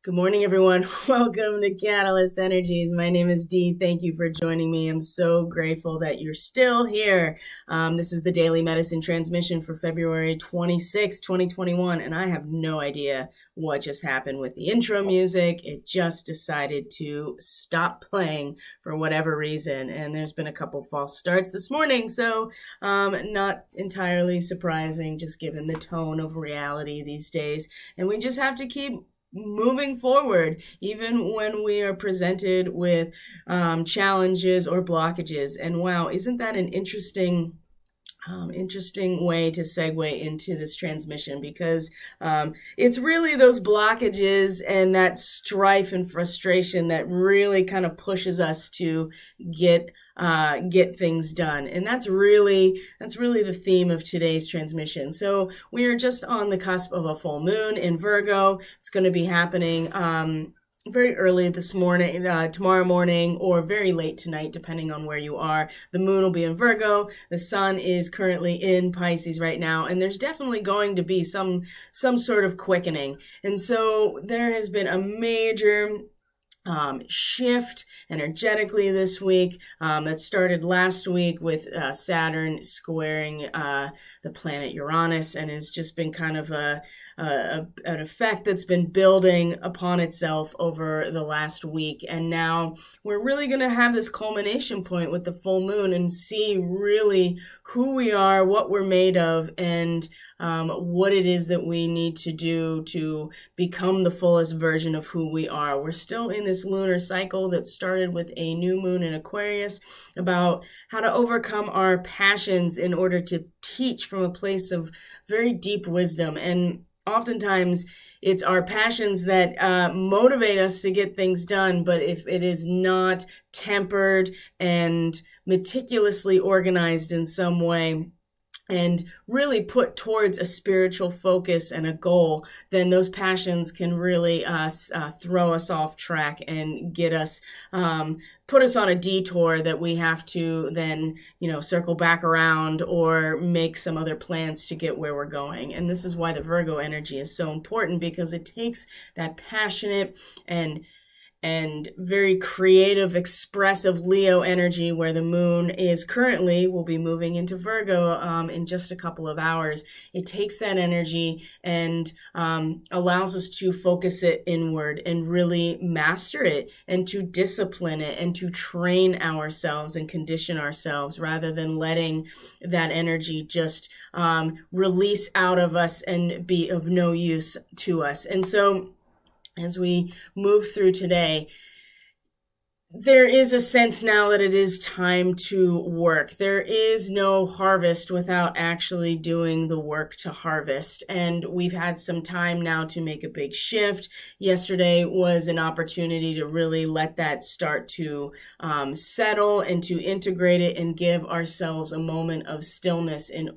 Good morning, everyone. Welcome to Catalyst Energies. My name is Dee. Thank you for joining me. I'm so grateful that you're still here. This is the Daily Medicine Transmission for February 26, 2021, and I have no idea what just happened with the intro music. It just decided to stop playing for whatever reason, and there's been a couple false starts this morning, so not entirely surprising, just given the tone of reality these days, and we just have to keep moving forward, even when we are presented with challenges or blockages. And wow, isn't that an interesting way to segue into this transmission, because it's really those blockages and that strife and frustration that really kind of pushes us to get things done. And that's really the theme of today's transmission. So we are just on the cusp of a full moon in Virgo. It's going to be happening very early this morning, tomorrow morning, or very late tonight, depending on where you are. The moon will be in Virgo. The sun is currently in Pisces right now, and there's definitely going to be some sort of quickening. And so there has been a major shift energetically this week that started last week with Saturn squaring the planet Uranus, and has just been kind of an effect that's been building upon itself over the last week. And now we're really going to have this culmination point with the full moon and see really who we are, what we're made of, and what it is that we need to do to become the fullest version of who we are. We're still in this lunar cycle that started with a new moon in Aquarius about how to overcome our passions in order to teach from a place of very deep wisdom. And oftentimes it's our passions that motivate us to get things done, but if it is not tempered and meticulously organized in some way, and really put towards a spiritual focus and a goal, then those passions can really throw us off track and get us, put us on a detour that we have to then, circle back around or make some other plans to get where we're going. And this is why the Virgo energy is so important, because it takes that passionate and very creative, expressive Leo energy, where the moon is currently, will be moving into Virgo in just a couple of hours. It takes that energy and allows us to focus it inward and really master it, and to discipline it, and to train ourselves and condition ourselves, rather than letting that energy just release out of us and be of no use to us. And so as we move through today, there is a sense now that it is time to work. There is no harvest without actually doing the work to harvest. And we've had some time now to make a big shift. Yesterday was an opportunity to really let that start to settle and to integrate it and give ourselves a moment of stillness and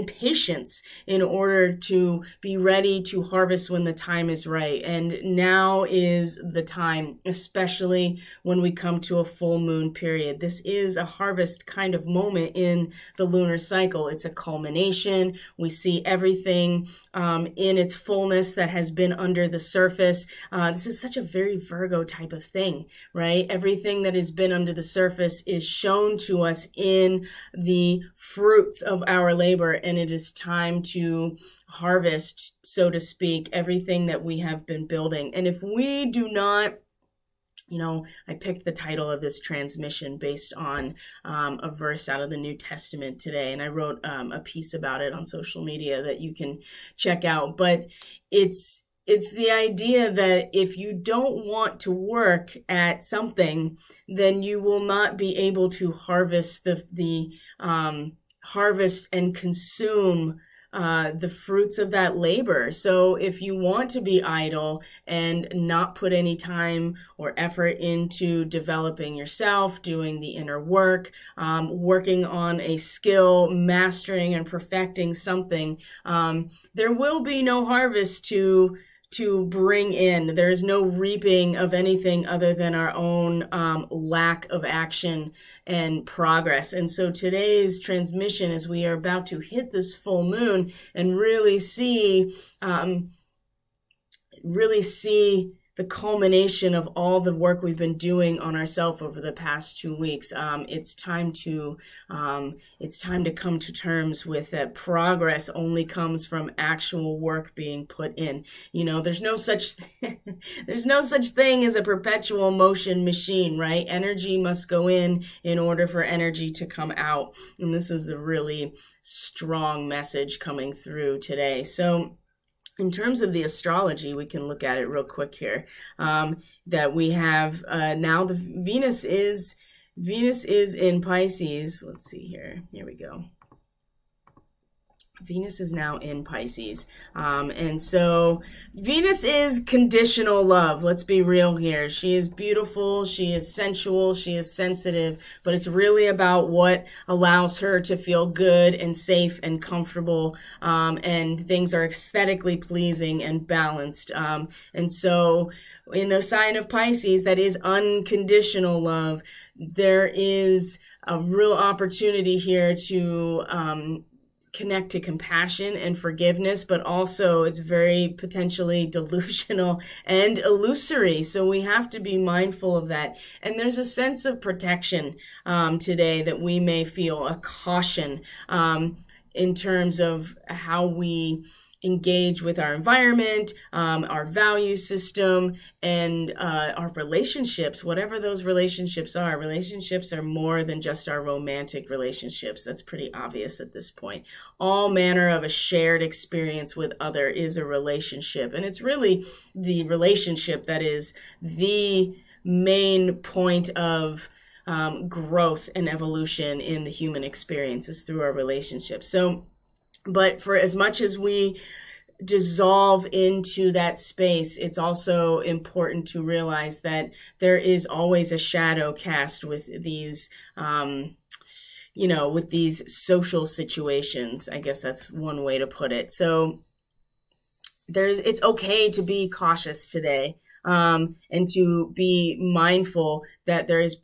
patience in order to be ready to harvest when the time is right. And now is the time, especially when we come to a full moon period. This is a harvest kind of moment in the lunar cycle. It's a culmination. We see everything in its fullness that has been under the surface. This is such a very Virgo type of thing, right? Everything that has been under the surface is shown to us in the fruits of our labor, and it is time to harvest, so to speak, everything that we have been building. And if we do not, I picked the title of this transmission based on a verse out of the New Testament today, and I wrote a piece about it on social media that you can check out. But it's the idea that if you don't want to work at something, then you will not be able to harvest the harvest and consume the fruits of that labor. So if you want to be idle and not put any time or effort into developing yourself, doing the inner work, working on a skill, mastering and perfecting something, there will be no harvest to bring in. There is no reaping of anything other than our own lack of action and progress. And so today's transmission, as we are about to hit this full moon and really see the culmination of all the work we've been doing on ourselves over the past 2 weeks. It's time to come to terms with that progress only comes from actual work being put in. There's no such thing as a perpetual motion machine, right? Energy must go in order for energy to come out. And this is the really strong message coming through today. So in terms of the astrology, we can look at it real quick here. That we have now the Venus is in Pisces. Let's see here. Here we go. Venus is now in Pisces. And so Venus is conditional love. Let's be real here. She is beautiful. She is sensual. She is sensitive. But it's really about what allows her to feel good and safe and comfortable. And things are aesthetically pleasing and balanced. And so in the sign of Pisces, that is unconditional love, there is a real opportunity here to connect to compassion and forgiveness, but also it's very potentially delusional and illusory. So we have to be mindful of that. And there's a sense of protection today that we may feel, a caution in terms of how we engage with our environment, our value system, and our relationships, whatever those relationships are. Relationships are more than just our romantic relationships. That's pretty obvious at this point. All manner of a shared experience with other is a relationship. And it's really the relationship that is the main point of growth and evolution in the human experience, is through our relationships. So, but for as much as we dissolve into that space, it's also important to realize that there is always a shadow cast with these, with these social situations. I guess that's one way to put it. So it's okay to be cautious today. And to be mindful that there is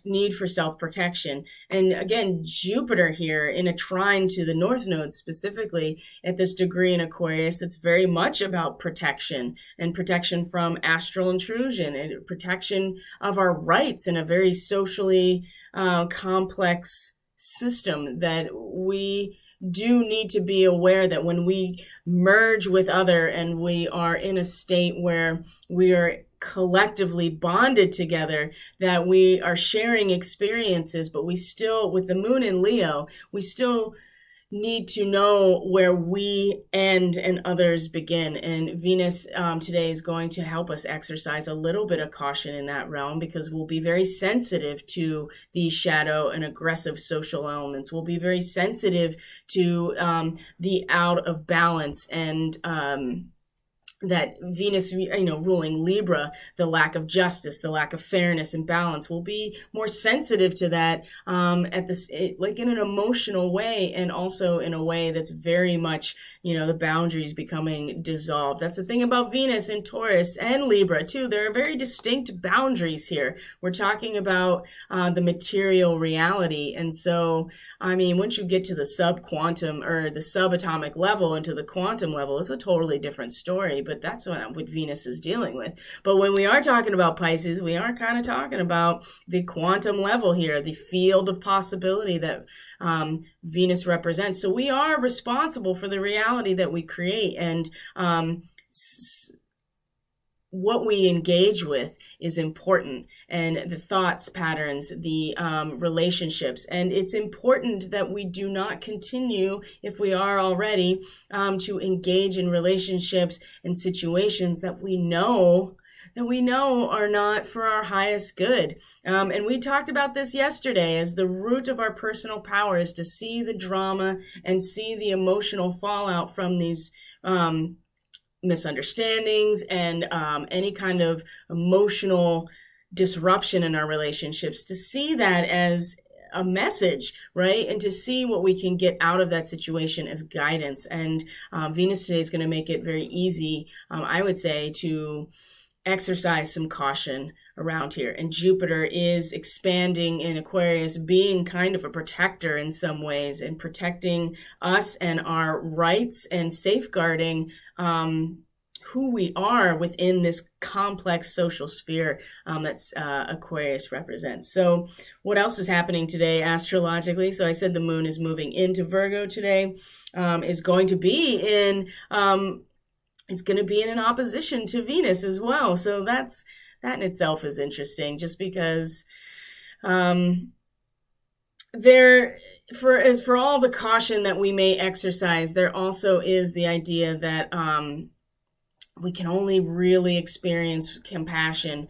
need for self-protection. And again, Jupiter here in a trine to the North Node, specifically at this degree in Aquarius, it's very much about protection, and protection from astral intrusion, and protection of our rights in a very socially complex system that we do need to be aware that when we merge with other and we are in a state where we are collectively bonded together, that we are sharing experiences, but we still, with the moon in Leo, we still need to know where we end and others begin. And Venus today is going to help us exercise a little bit of caution in that realm, because we'll be very sensitive to these shadow and aggressive social elements. We'll be very sensitive to the out of balance and that Venus, ruling Libra, the lack of justice, the lack of fairness and balance, will be more sensitive to that like in an emotional way, and also in a way that's very much, the boundaries becoming dissolved. That's the thing about Venus in Taurus and Libra too. There are very distinct boundaries here. We're talking about the material reality. And so, once you get to the subquantum or the subatomic level into the quantum level, it's a totally different story. But that's what Venus is dealing with. But when we are talking about Pisces, we are kind of talking about the quantum level here, the field of possibility that Venus represents. So we are responsible for the reality that we create, and what we engage with is important, and the thoughts patterns, the relationships. And it's important that we do not continue, if we are already, to engage in relationships and situations that we know are not for our highest good. And we talked about this yesterday, as the root of our personal power is to see the drama and see the emotional fallout from these misunderstandings and any kind of emotional disruption in our relationships, to see that as a message, right? And to see what we can get out of that situation as guidance. And Venus today is going to make it very easy, I would say, to exercise some caution around here. And Jupiter is expanding in Aquarius, being kind of a protector in some ways, and protecting us and our rights, and safeguarding who we are within this complex social sphere that's Aquarius represents. So what else is happening today astrologically? So I said the moon is moving into Virgo today, is going to be in, it's going to be in an opposition to Venus as well. So that in itself is interesting, just because for all the caution that we may exercise, there also is the idea that we can only really experience compassion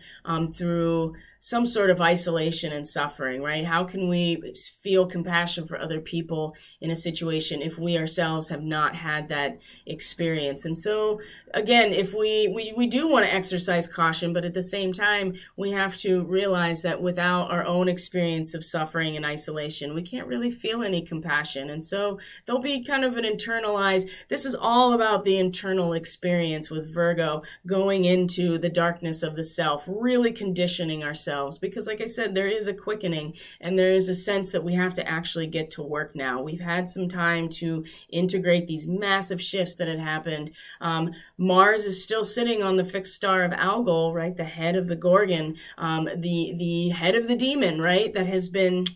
through some sort of isolation and suffering, right? How can we feel compassion for other people in a situation if we ourselves have not had that experience? And so, again, if we do want to exercise caution, but at the same time, we have to realize that without our own experience of suffering and isolation, we can't really feel any compassion. And so there'll be kind of an internalized, this is all about the internal experience with Virgo, going into the darkness of the self, really conditioning ourselves. Because like I said, there is a quickening and there is a sense that we have to actually get to work now. We've had some time to integrate these massive shifts that had happened. Mars is still sitting on the fixed star of Algol, right? The head of the Gorgon, the head of the demon, right? That has been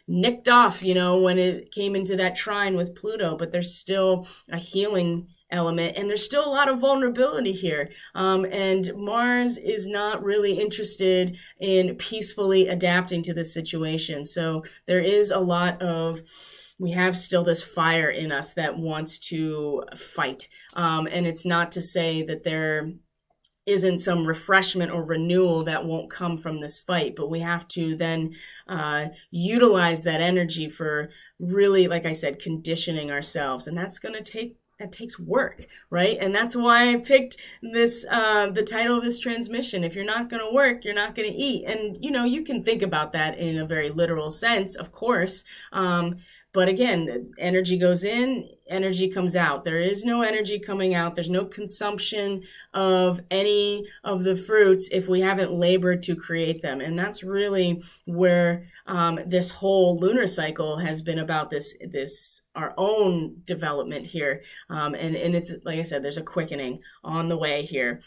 nicked off, when it came into that trine with Pluto, but there's still a healing element, and there's still a lot of vulnerability here. And Mars is not really interested in peacefully adapting to this situation. So there is a lot of, we have still this fire in us that wants to fight. And it's not to say that there isn't some refreshment or renewal that won't come from this fight, but we have to then utilize that energy for really, like I said, conditioning ourselves. And that takes work, right? And that's why I picked this, the title of this transmission. If you're not going to work, you're not going to eat. And, you can think about that in a very literal sense, of course. But again, energy goes in, energy comes out. There is no energy coming out. There's no consumption of any of the fruits if we haven't labored to create them. And that's really where this whole lunar cycle has been about, this our own development here. And it's, like I said, there's a quickening on the way here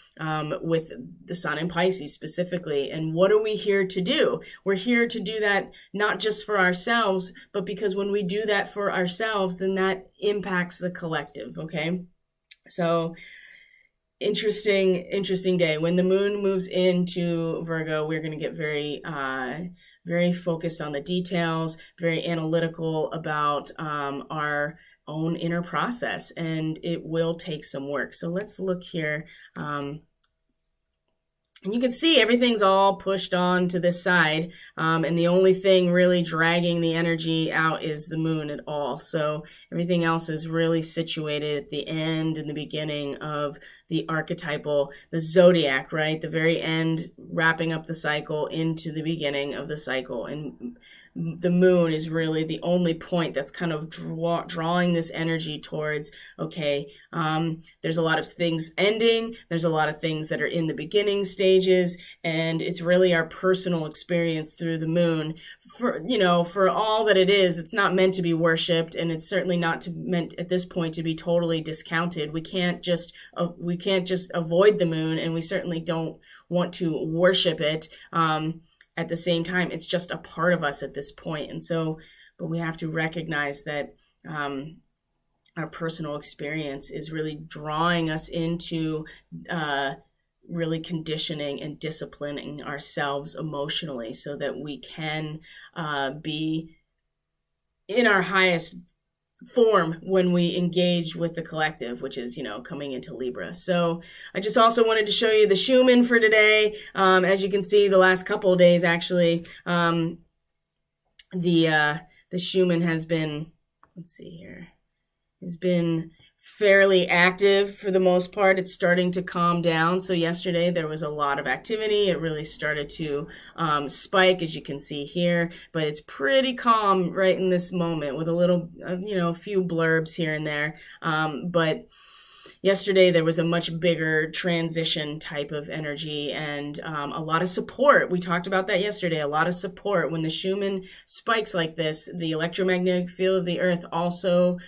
with the sun in Pisces specifically. And what are we here to do? We're here to do that not just for ourselves, but because when we do that for ourselves, then that impacts the collective, okay? So interesting day. When the moon moves into Virgo, we're going to get very focused on the details, very analytical about our own inner process, and it will take some work. So let's look here. And you can see everything's all pushed on to this side, and the only thing really dragging the energy out is the moon at all. So everything else is really situated at the end and the beginning of the archetypal, the zodiac, right? The very end, wrapping up the cycle into the beginning of the cycle. And the moon is really the only point that's kind of drawing this energy towards, okay, there's a lot of things ending, there's a lot of things that are in the beginning stages, and it's really our personal experience through the moon. For all that it is, it's not meant to be worshipped, and it's certainly not meant at this point to be totally discounted. We can't just avoid the moon, and we certainly don't want to worship it. At the same time, it's just a part of us at this point. And so, but we have to recognize that our personal experience is really drawing us into really conditioning and disciplining ourselves emotionally so that we can be in our highest form when we engage with the collective, which is, coming into Libra. So I just also wanted to show you the Schumann for today. As you can see, the last couple of days, actually, the Schumann has been, has been fairly active for the most part. It's starting to calm down. So yesterday there was a lot of activity. It really started to spike, as you can see here, but it's pretty calm right in this moment with a little, a few blurbs here and there. But yesterday there was a much bigger transition type of energy and a lot of support. We talked about that yesterday, a lot of support. When the Schumann spikes like this, the electromagnetic field of the earth also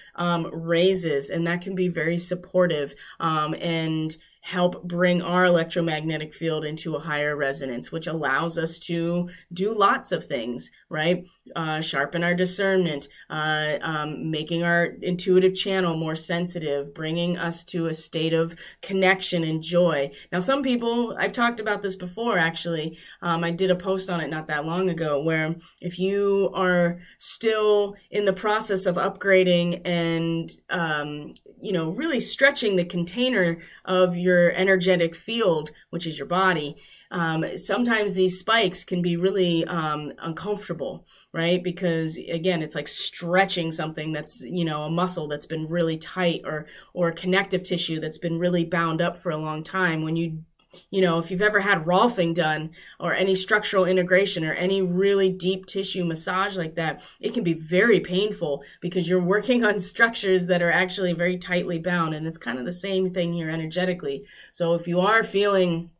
raises, and that can be very supportive. And help bring our electromagnetic field into a higher resonance, which allows us to do lots of things, right? Sharpen our discernment, making our intuitive channel more sensitive, bringing us to a state of connection and joy. Now, some people, I've talked about this before, actually. I did a post on it not that long ago, where if you are still in the process of upgrading and, really stretching the container of your energetic field, which is your body, sometimes these spikes can be really uncomfortable, right? Because again, it's like stretching something that's, a muscle that's been really tight, or connective tissue that's been really bound up for a long time. When if you've ever had Rolfing done, or any structural integration, or any really deep tissue massage like that, it can be very painful because you're working on structures that are actually very tightly bound. And it's kind of the same thing here energetically. So if you are feeling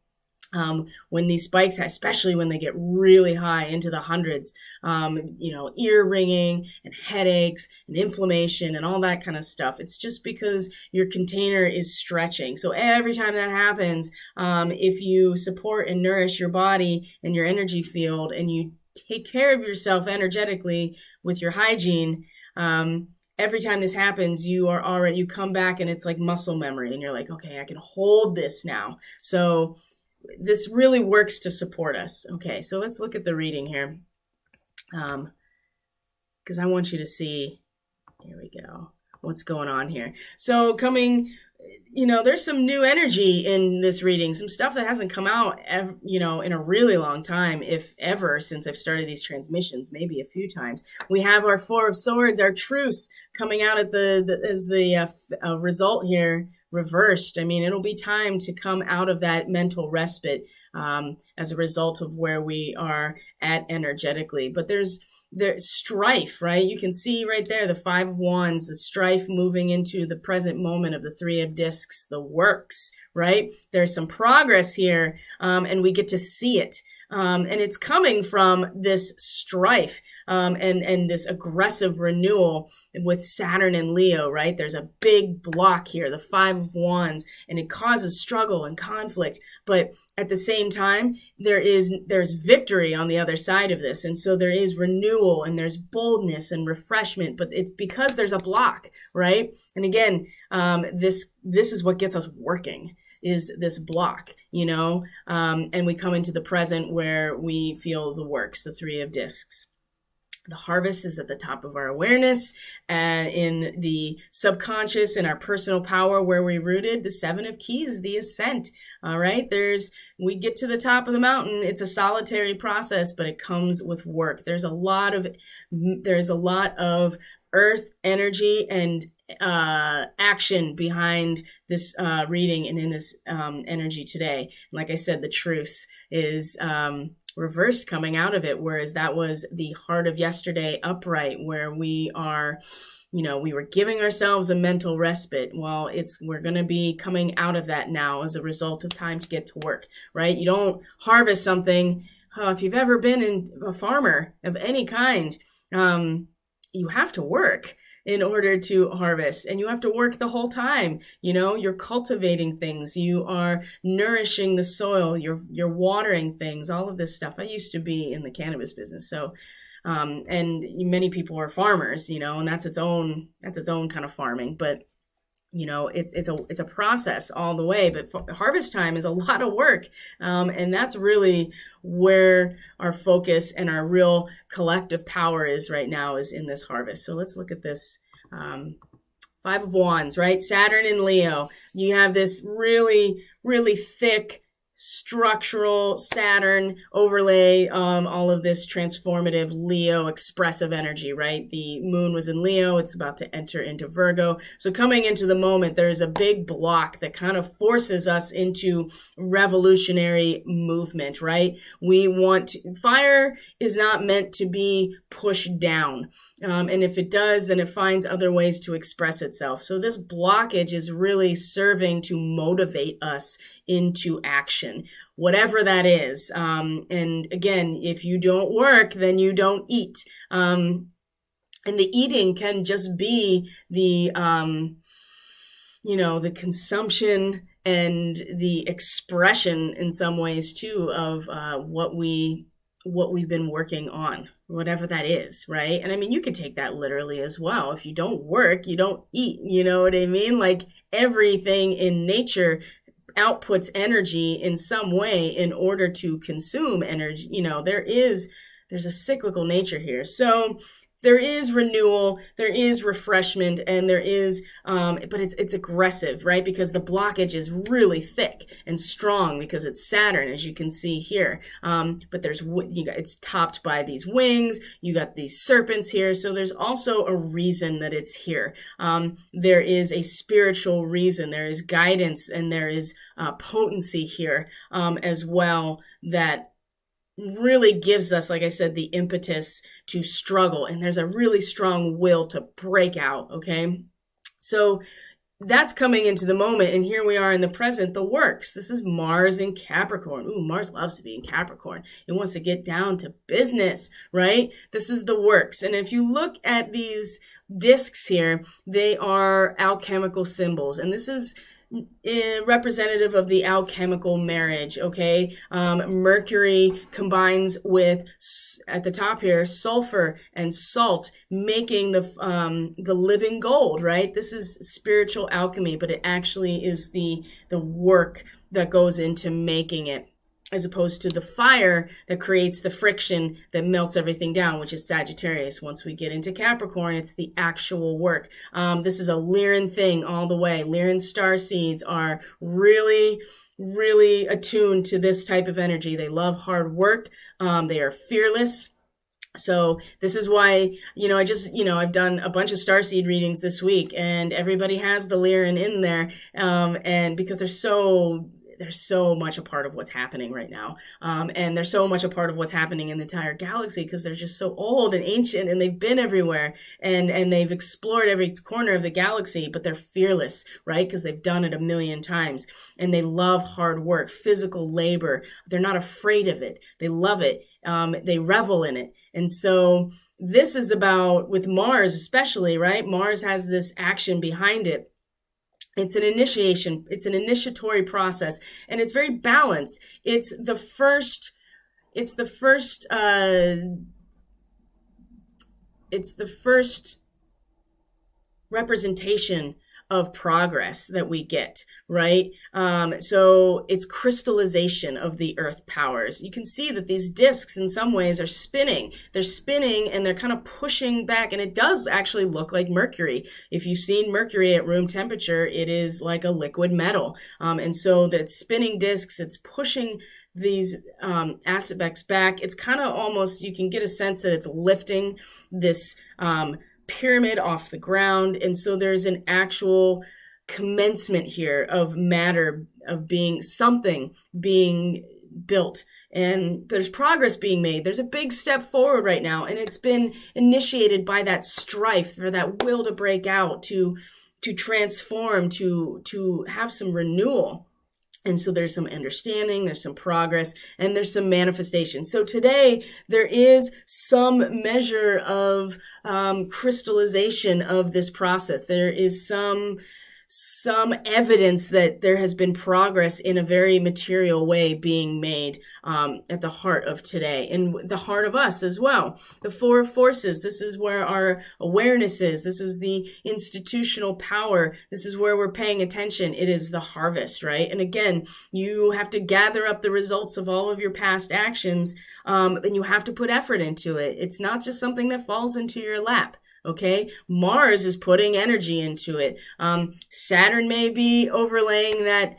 when these spikes, especially when they get really high into the hundreds, ear ringing and headaches and inflammation and all that kind of stuff, it's just because your container is stretching. So every time that happens, if you support and nourish your body and your energy field, and you take care of yourself energetically with your hygiene, every time this happens, you come back and it's like muscle memory, and you're like, okay, I can hold this now. So this really works to support us. Okay, so let's look at the reading here, because I want you to see, here we go, what's going on here. So there's some new energy in this reading, some stuff that hasn't come out, in a really long time, if ever, since I've started these transmissions, maybe a few times. We have our Four of Swords, our truce, coming out as the result here, reversed. I mean, it'll be time to come out of that mental respite as a result of where we are at energetically. But there's strife, right? You can see right there the Five of Wands, the strife moving into the present moment of the Three of Discs, the works, right? There's some progress here, and we get to see it. And it's coming from this strife and this aggressive renewal with Saturn and Leo, right? There's a big block here, the Five of Wands, and it causes struggle and conflict. But at the same time, there's victory on the other side of this. And so there is renewal, and there's boldness and refreshment, but it's because there's a block, right? And again, this is what gets us working, is this block, and we come into the present where we feel the works, the Three of Discs. The harvest is at the top of our awareness, and in the subconscious, in our personal power, where we're rooted. The Seven of Keys, the ascent. All right, we get to the top of the mountain. It's a solitary process, but it comes with work. There's a lot of earth energy and action behind this reading and in this energy today. Like I said, the truce is reversed coming out of it, whereas that was the heart of yesterday upright, where we are, we were giving ourselves a mental respite. Well, we're going to be coming out of that now as a result of time to get to work, right? You don't harvest something. If you've ever been a farmer of any kind, you have to work in order to harvest, and you have to work the whole time. You're cultivating things, you are nourishing the soil, you're watering things, all of this stuff. I used to be in the cannabis business, so and many people are farmers, and that's its own kind of farming. But it's a process all the way. But harvest time is a lot of work, and that's really where our focus and our real collective power is right now, is in this harvest. So let's look at this Five of Wands, right? Saturn and Leo. You have this really, really thick structural Saturn overlay, all of this transformative Leo expressive energy, right? The moon was in Leo. It's about to enter into Virgo. So coming into the moment, there's a big block that kind of forces us into revolutionary movement, right? Fire is not meant to be pushed down. And if it does, then it finds other ways to express itself. So this blockage is really serving to motivate us into action, whatever that is. And again, if you don't work, then you don't eat. And the eating can just be the consumption and the expression in some ways too of what we've been working on, whatever that is, right? And I mean, you could take that literally as well. If you don't work, you don't eat, you know what I mean? Like everything in nature outputs energy in some way in order to consume energy. You know, there's a cyclical nature here. So there is renewal, there is refreshment, and there is, but it's aggressive, right? Because the blockage is really thick and strong because it's Saturn, as you can see here. But it's topped by these wings. You got these serpents here. So there's also a reason that it's here. There is a spiritual reason. There is guidance, and there is potency here as well that really gives us, like I said, the impetus to struggle. And there's a really strong will to break out, okay? So that's coming into the moment. And here we are in the present, the works. This is Mars in Capricorn. Ooh, Mars loves to be in Capricorn. It wants to get down to business, right? This is the works. And if you look at these discs here, they are alchemical symbols. And this is representative of the alchemical marriage, okay? Mercury combines with, at the top here, sulfur and salt, making the living gold, right? This is spiritual alchemy, but it actually is the work that goes into making it, as opposed to the fire that creates the friction that melts everything down, which is Sagittarius. Once we get into Capricorn, it's the actual work. This is a Lyran thing all the way. Lyran starseeds are really, really attuned to this type of energy. They love hard work. They are fearless. So this is why, I've done a bunch of starseed readings this week, and everybody has the Lyran in there. And because they're so much a part of what's happening right now. And they're so much a part of what's happening in the entire galaxy because they're just so old and ancient, and they've been everywhere, and they've explored every corner of the galaxy, but they're fearless, right? Because they've done it a million times, and they love hard work, physical labor. They're not afraid of it. They love it. They revel in it. And so this is about, with Mars especially, right? Mars has this action behind it. It's an initiation. It's an initiatory process, and it's very balanced. It's the first representation of progress that we get, right? So it's crystallization of the earth powers. You can see that these discs in some ways are spinning. They're spinning and they're kind of pushing back, and it does actually look like Mercury. If you've seen Mercury at room temperature, it is like a liquid metal. And so that spinning discs, it's pushing these aspects back. It's kind of almost, you can get a sense that it's lifting this pyramid off the ground. And so there's an actual commencement here of matter, of being something being built, and there's progress being made. There's a big step forward right now, and it's been initiated by that strife, or that will to break out, to transform, to have some renewal. And so there's some understanding, there's some progress, and there's some manifestation. So today there is some measure of crystallization of this process. There is some evidence that there has been progress in a very material way being made at the heart of today, and the heart of us as well. The four forces, this is where our awareness is. This is the institutional power. This is where we're paying attention. It is the harvest, right? And again, you have to gather up the results of all of your past actions, and you have to put effort into it. It's not just something that falls into your lap. Okay, Mars is putting energy into it. Saturn may be overlaying that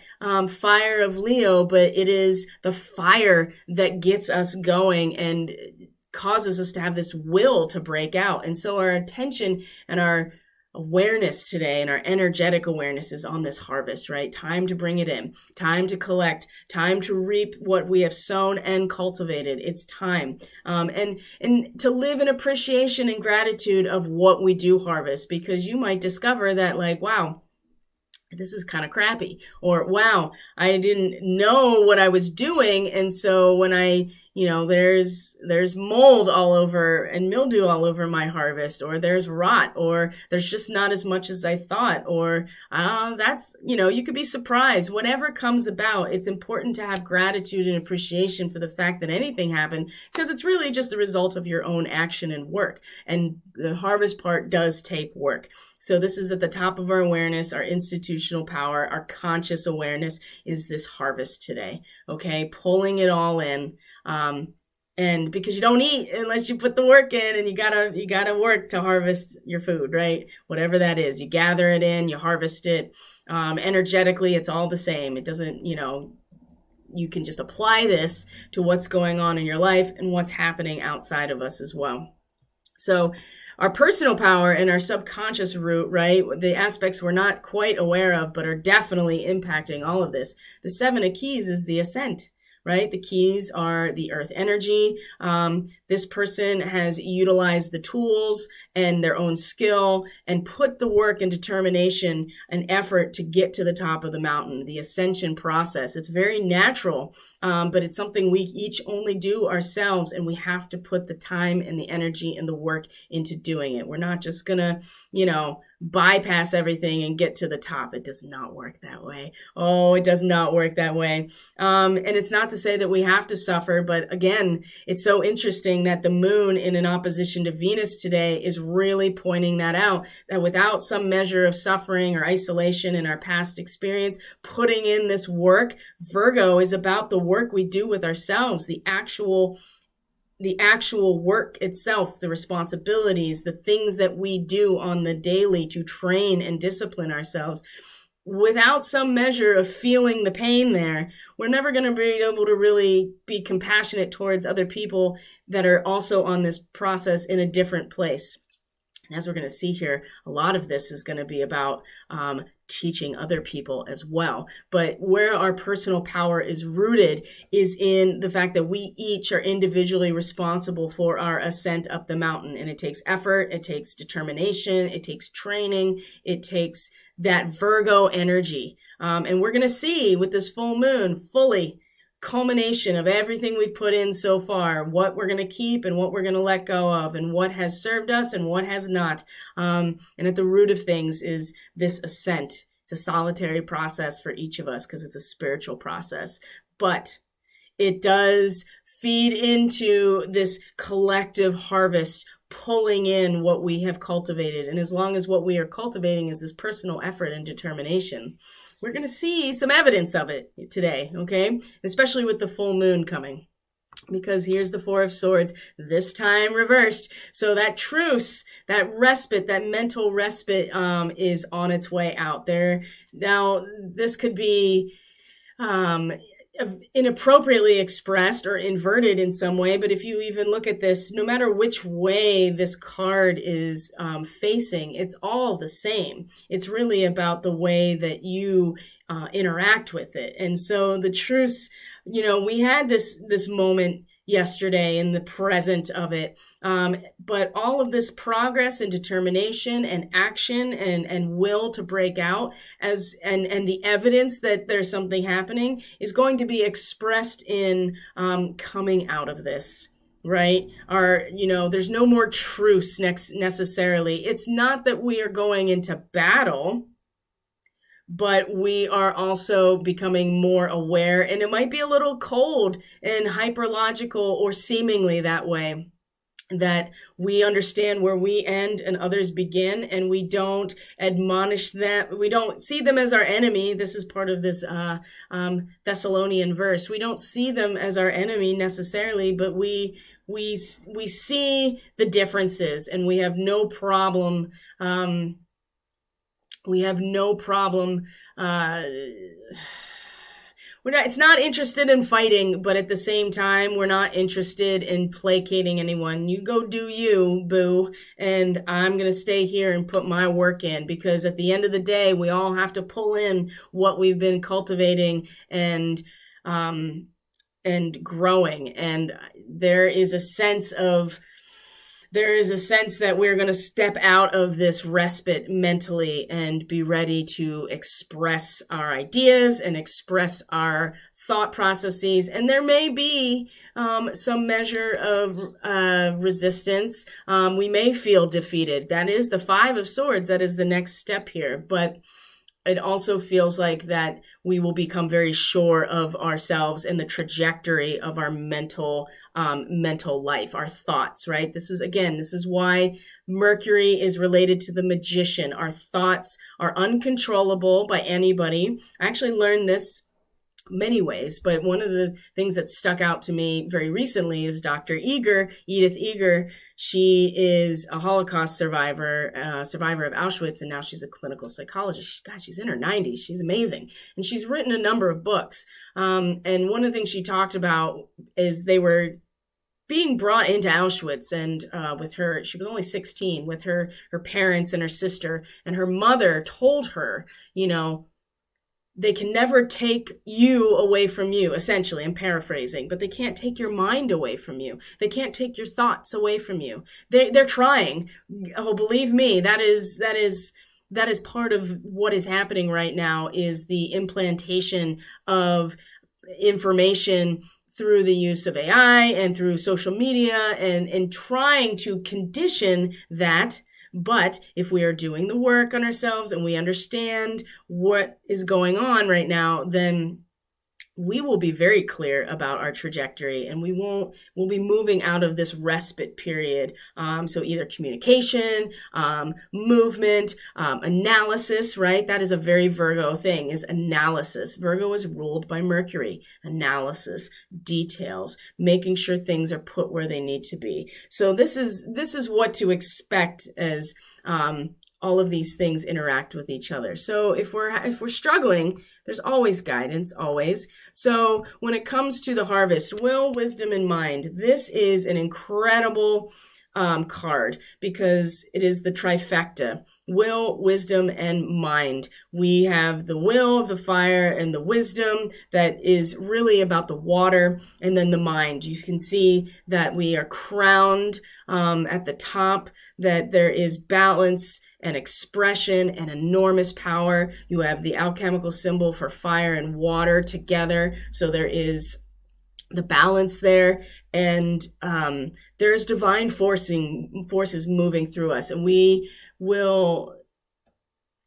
fire of Leo, but it is the fire that gets us going and causes us to have this will to break out. And so our attention and our awareness today, and our energetic awareness, is on this harvest, right? Time to bring it in, time to collect, time to reap what we have sown and cultivated. It's time. And to live in appreciation and gratitude of what we do harvest, because you might discover that, like, wow, this is kind of crappy, or wow, I didn't know what I was doing. And so when there's mold all over and mildew all over my harvest, or there's rot, or there's just not as much as I thought, or you could be surprised. Whatever comes about, it's important to have gratitude and appreciation for the fact that anything happened, because it's really just the result of your own action and work. And the harvest part does take work. So this is at the top of our awareness, our institutional power, our conscious awareness is this harvest today. Okay, pulling it all in. And because you don't eat unless you put the work in, and you gotta work to harvest your food, right? Whatever that is, you gather it in, you harvest it. Energetically, it's all the same. It doesn't, you can just apply this to what's going on in your life and what's happening outside of us as well. So our personal power and our subconscious root, right? The aspects we're not quite aware of, but are definitely impacting all of this. The 7 of keys is the ascent, right? The keys are the earth energy. This person has utilized the tools and their own skill and put the work and determination and effort to get to the top of the mountain, the ascension process. It's very natural, but it's something we each only do ourselves, and we have to put the time and the energy and the work into doing it. We're not just gonna, bypass everything and get to the top. It does not work that way. Oh, it does not work that way. And it's not to say that we have to suffer, but again, it's so interesting that the moon in an opposition to Venus today is really pointing that out, that without some measure of suffering or isolation in our past experience, putting in this work, Virgo is about the work we do with ourselves, the actual work itself, the responsibilities, the things that we do on the daily to train and discipline ourselves. Without some measure of feeling the pain there, we're never going to be able to really be compassionate towards other people that are also on this process in a different place. And as we're going to see here, a lot of this is going to be about teaching other people as well. But where our personal power is rooted is in the fact that we each are individually responsible for our ascent up the mountain. And it takes effort, it takes determination, it takes training, it takes that Virgo energy. And we're going to see with this full moon fully culmination of everything we've put in so far, what we're going to keep and what we're going to let go of, and what has served us and what has not. And at the root of things is this ascent. It's a solitary process for each of us because it's a spiritual process, but it does feed into this collective harvest, pulling in what we have cultivated. And as long as what we are cultivating is this personal effort and determination, we're going to see some evidence of it today, okay? Especially with the full moon coming. Because here's the 4 of Swords, this time reversed. So that truce, that respite, that mental respite is on its way out there. Now, this could be inappropriately expressed or inverted in some way, but if you even look at this, no matter which way this card is facing, it's all the same. It's really about the way that you interact with it. And so the truce, we had this moment yesterday in the present of it. But all of this progress and determination and action and will to break out and the evidence that there's something happening is going to be expressed in coming out of this. Right? There's no more truce necessarily. It's not that we are going into battle, but we are also becoming more aware, and it might be a little cold and hyperlogical or seemingly that way, that we understand where we end and others begin, and we don't admonish them. We don't see them as our enemy. This is part of this Thessalonian verse. We don't see them as our enemy necessarily, but we see the differences, and we have no problem it's not interested in fighting, but at the same time, we're not interested in placating anyone. You go do you, boo, and I'm going to stay here and put my work in, because at the end of the day, we all have to pull in what we've been cultivating and growing. And there is a sense of there is a sense that we're going to step out of this respite mentally and be ready to express our ideas and express our thought processes. And there may be some measure of resistance. We may feel defeated. That is the Five of Swords. That is the next step here. But it also feels like that we will become very sure of ourselves and the trajectory of our mental life, our thoughts, right? This is why Mercury is related to the Magician. Our thoughts are uncontrollable by anybody. I actually learned this many ways, but one of the things that stuck out to me very recently is Dr. Edith Eger. She is a Holocaust survivor of Auschwitz, and now she's a clinical psychologist. God, she's in her 90s. She's amazing. And she's written a number of books. And one of the things she talked about is they were being brought into Auschwitz, and with her, she was only 16, with her parents and her sister, and her mother told her, they can never take you away from you, essentially. I'm paraphrasing, but they can't take your mind away from you. They can't take your thoughts away from you. They're trying. Oh, believe me, that is part of what is happening right now, is the implantation of information through the use of AI and through social media and trying to condition that. But if we are doing the work on ourselves and we understand what is going on right now, then we will be very clear about our trajectory, and we'll be moving out of this respite period. So either communication, movement, analysis, right? That is a very Virgo thing, is analysis. Virgo is ruled by Mercury. Analysis, details, making sure things are put where they need to be. So this is what to expect as all of these things interact with each other. So if we're struggling, there's always guidance, always. So when it comes to the harvest, will, wisdom, and mind, this is an incredible card because it is the trifecta: will, wisdom, and mind. We have the will of the fire and the wisdom that is really about the water, and then the mind. You can see that we are crowned at the top, that there is balance and expression and enormous power. You have the alchemical symbol for fire and water together. So there is the balance there, and there's divine forces moving through us, and we will,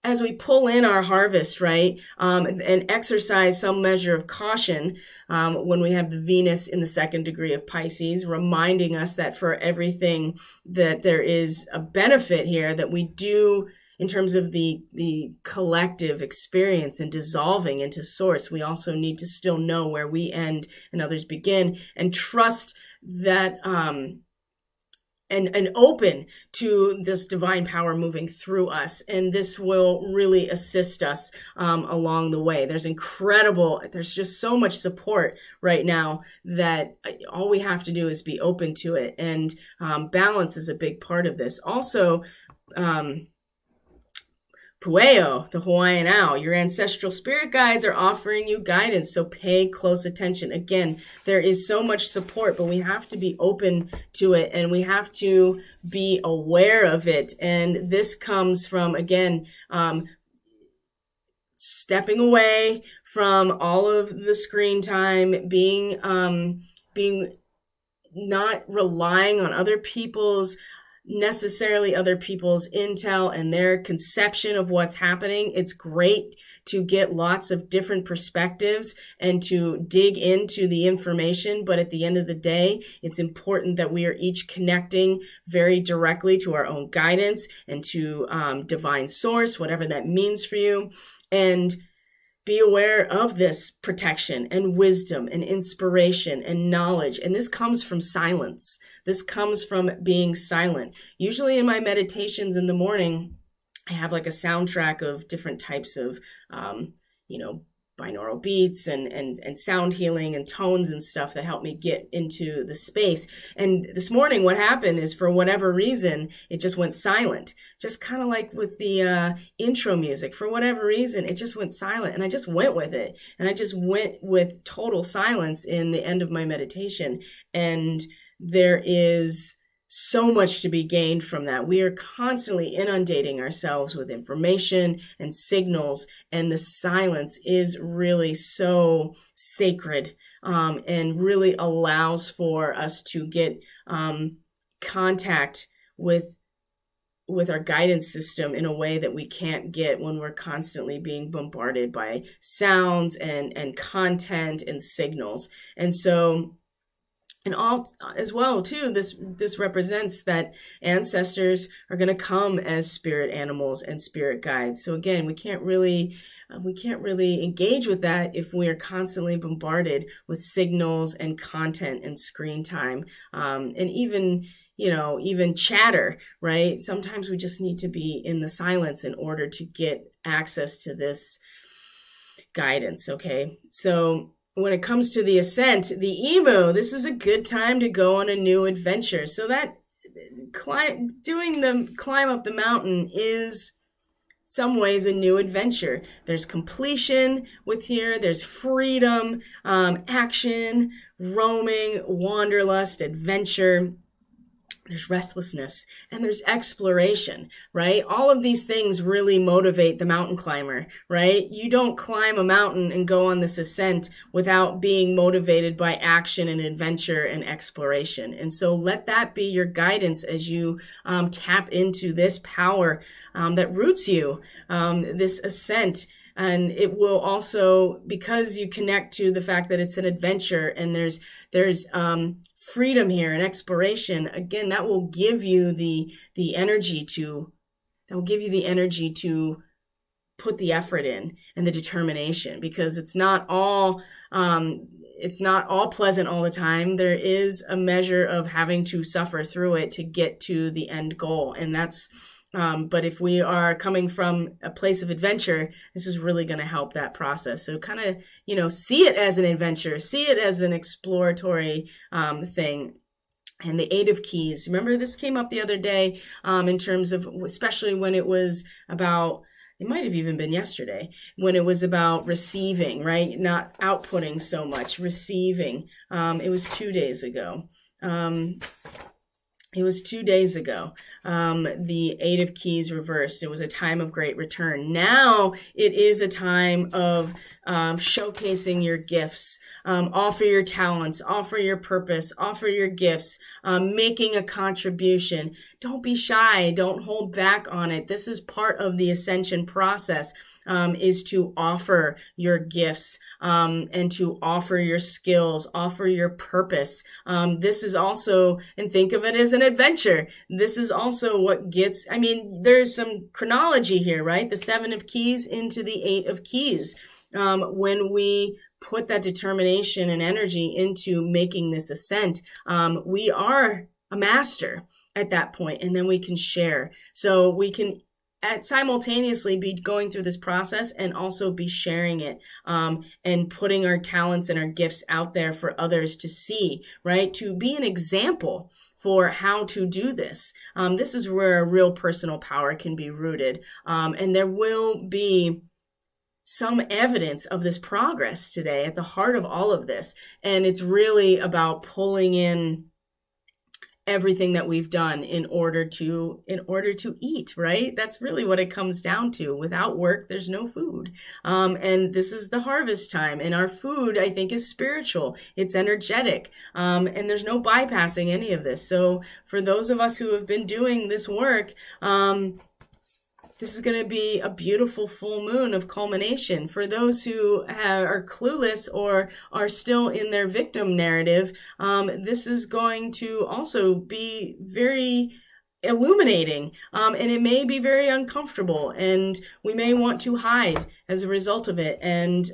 as we pull in our harvest, right, and exercise some measure of caution when we have the Venus in the second degree of Pisces, reminding us that for everything that there is a benefit here that we do in terms of the collective experience and dissolving into source. We also need to still know where we end and others begin, and trust that and open to this divine power moving through us. And this will really assist us along the way. There's just so much support right now that all we have to do is be open to it. And balance is a big part of this. Also, Pueo, the Hawaiian owl, your ancestral spirit guides are offering you guidance, so pay close attention. Again, there is so much support, but we have to be open to it, and we have to be aware of it. And this comes from, again, stepping away from all of the screen time, being not relying on other people's intel and their conception of what's happening. It's great to get lots of different perspectives and to dig into the information, but at the end of the day, it's important that we are each connecting very directly to our own guidance and to divine source, whatever that means for you. And be aware of this protection and wisdom and inspiration and knowledge. And this comes from silence. This comes from being silent. Usually in my meditations in the morning, I have like a soundtrack of different types of, binaural beats and sound healing and tones and stuff that help me get into the space. And this morning, what happened is, for whatever reason, it just went silent. Just kind of like with the intro music. For whatever reason, it just went silent, and I just went with it. And I just went with total silence in the end of my meditation. And there is so much to be gained from that. We are constantly inundating ourselves with information and signals, and the silence is really so sacred, and really allows for us to get contact with our guidance system in a way that we can't get when we're constantly being bombarded by sounds and content and signals. And so, and all as well too, this represents that ancestors are going to come as spirit animals and spirit guides. So again, we can't really engage with that if we are constantly bombarded with signals and content and screen time, and even chatter, right? Sometimes we just need to be in the silence in order to get access to this guidance. Okay, so when it comes to the ascent, the emu, this is a good time to go on a new adventure. So that doing the climb up the mountain is some ways a new adventure. There's completion with here. There's freedom, action, roaming, wanderlust, adventure. There's restlessness, and there's exploration, right? All of these things really motivate the mountain climber, right? You don't climb a mountain and go on this ascent without being motivated by action and adventure and exploration. And so let that be your guidance as you tap into this power that roots you, this ascent. And it will also, because you connect to the fact that it's an adventure and there's freedom here and exploration, again, that will give you the energy to put the effort in and the determination, because it's not all pleasant all the time. There is a measure of having to suffer through it to get to the end goal. And that's but if we are coming from a place of adventure, this is really going to help that process. So kind of, see it as an adventure, see it as an exploratory thing. And the Eight of Keys, remember this came up the other day in terms of, especially when it was about, it might have even been yesterday, when it was about receiving, right? Not outputting so much, receiving. It was 2 days ago. It was 2 days ago, the Eight of Keys reversed. It was a time of great return. Now it is a time of showcasing your gifts, offer your talents, offer your purpose, offer your gifts, making a contribution. Don't be shy. Don't hold back on it. This is part of the ascension process, is to offer your gifts, and to offer your skills, offer your purpose. This is also, and think of it as an adventure. This is also what gets, there's some chronology here, right? The Seven of Keys into the Eight of Keys. When we put that determination and energy into making this ascent, we are a master at that point, and then we can share. So we can simultaneously be going through this process and also be sharing it, and putting our talents and our gifts out there for others to see, right? To be an example for how to do this. This is where real personal power can be rooted. And there will be some evidence of this progress today at the heart of all of this. And it's really about pulling in everything that we've done in order to eat, right? That's really what it comes down to. Without work, there's no food. And this is the harvest time. And our food, I think, is spiritual. It's energetic. And there's no bypassing any of this. So for those of us who have been doing this work, this is going to be a beautiful full moon of culmination. For those who are clueless or are still in their victim narrative, this is going to also be very illuminating, and it may be very uncomfortable, and we may want to hide as a result of it. And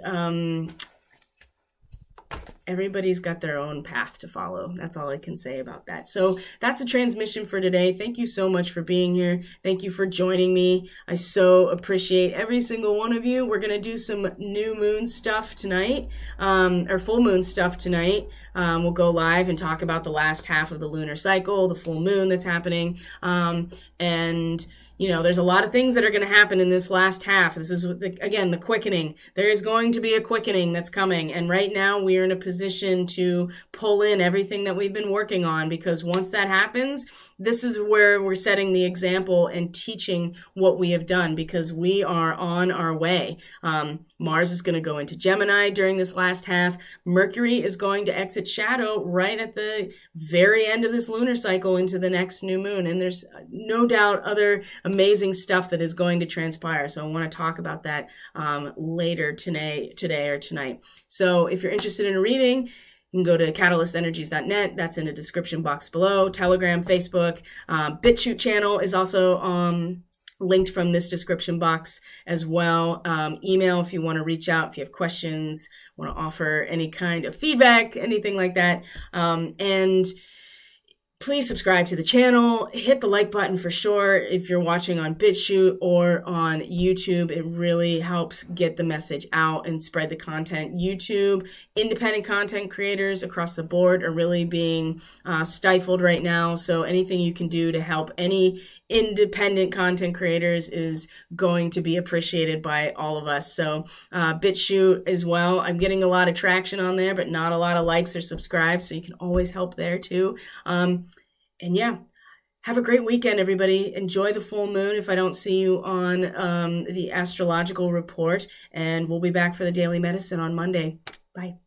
everybody's got their own path to follow. That's all I can say about that. So that's a transmission for today. Thank you so much for being here. Thank you for joining me. I so appreciate every single one of you. We're going to do some new moon stuff tonight, or full moon stuff tonight. We'll go live and talk about the last half of the lunar cycle, the full moon that's happening. And there's a lot of things that are going to happen in this last half. This is, again, the quickening. There is going to be a quickening that's coming. And right now we are in a position to pull in everything that we've been working on, because once that happens, this is where we're setting the example and teaching what we have done, because we are on our way. Mars is going to go into Gemini during this last half. Mercury is going to exit shadow right at the very end of this lunar cycle into the next new moon. And there's no doubt other amazing stuff that is going to transpire. So I want to talk about that later today or tonight. So if you're interested in a reading, you can go to catalystenergies.net. That's in the description box below. Telegram, Facebook, BitChute Channel is also linked from this description box as well. Email if you want to reach out, if you have questions, want to offer any kind of feedback, anything like that. And please subscribe to the channel. Hit the like button for sure if you're watching on BitChute or on YouTube. It really helps get the message out and spread the content. YouTube, independent content creators across the board are really being stifled right now. So anything you can do to help any independent content creators is going to be appreciated by all of us. So BitChute as well. I'm getting a lot of traction on there, but not a lot of likes or subscribes. So you can always help there too. And yeah, have a great weekend, everybody. Enjoy the full moon if I don't see you on the astrological report. And we'll be back for the Daily Medicine on Monday. Bye.